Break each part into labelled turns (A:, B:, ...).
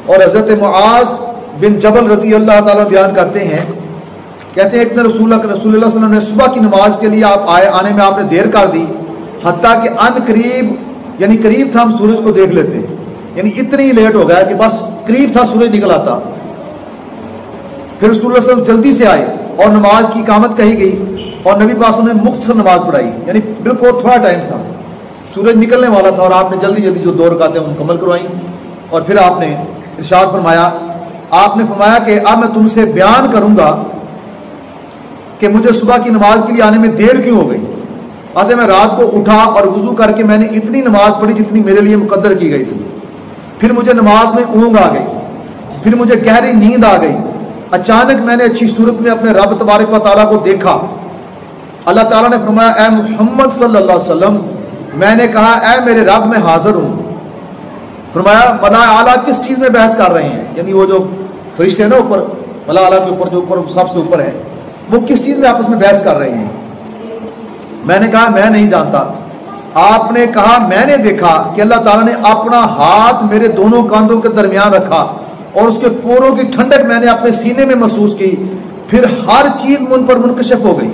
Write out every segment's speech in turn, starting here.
A: اور حضرت معاذ بن جبل رضی اللہ تعالیٰ بیان کرتے ہیں، کہتے ہیں ایک دن رسول اللہ صلی اللہ علیہ وسلم نے صبح کی نماز کے لیے آپ آنے میں آپ نے دیر کر دی، حتیٰ کہ ان قریب یعنی قریب تھا ہم سورج کو دیکھ لیتے، یعنی اتنی لیٹ ہو گیا کہ بس قریب تھا سورج نکل آتا۔ پھر رسول اللہ صلی اللہ علیہ وسلم جلدی سے آئے اور نماز کی اقامت کہی گئی، اور نبی پاک صلی اللہ علیہ وسلم نے مختصر نماز پڑھائی، یعنی بالکل تھوڑا ٹائم تھا، سورج نکلنے والا تھا، اور آپ نے جلدی جلدی جو 2 رکعتیں مکمل کروائیں۔ اور پھر آپ نے ارشاد فرمایا، آپ نے فرمایا کہ اب میں تم سے بیان کروں گا کہ مجھے صبح کی نماز کے لیے آنے میں دیر کیوں ہو گئی۔ آتے میں رات کو اٹھا اور وضو کر کے میں نے اتنی نماز پڑھی جتنی میرے لیے مقدر کی گئی تھی، پھر مجھے نماز میں اونگ آ گئی، پھر مجھے گہری نیند آ گئی، اچانک میں نے اچھی صورت میں اپنے رب تبارک و تعالیٰ کو دیکھا۔ اللہ تعالیٰ نے فرمایا اے محمد صلی اللہ علیہ وسلم، میں نے کہا اے میرے رب میں حاضر ہوں۔ فرمایا ملا اعلیٰ کس چیز میں بحث کر رہے ہیں، یعنی وہ جو فرشتے ہیں نا اوپر ملا اعلیٰ کے اوپر جو اوپر سب سے اوپر ہے، وہ کس چیز میں آپس میں بحث کر رہے ہیں۔ میں نے کہا میں نہیں جانتا۔ آپ نے کہا میں نے دیکھا کہ اللہ تعالیٰ نے اپنا ہاتھ میرے دونوں کاندھوں کے درمیان رکھا اور اس کے پوروں کی ٹھنڈک میں نے اپنے سینے میں محسوس کی، پھر ہر چیز من پر منکشف ہو گئی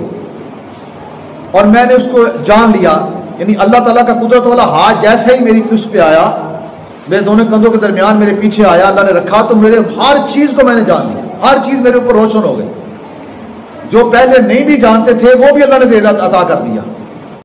A: اور میں نے اس کو جان لیا، یعنی اللہ تعالیٰ کا قدرت والا ہاتھ جیسے ہی میری پشت پہ آیا، میرے دونوں کندھوں کے درمیان میرے پیچھے آیا، اللہ نے رکھا تو میرے ہر چیز کو میں نے جان لیا، ہر چیز میرے اوپر روشن ہو گئی، جو پہلے نہیں بھی جانتے تھے وہ بھی اللہ نے عطا کر دیا۔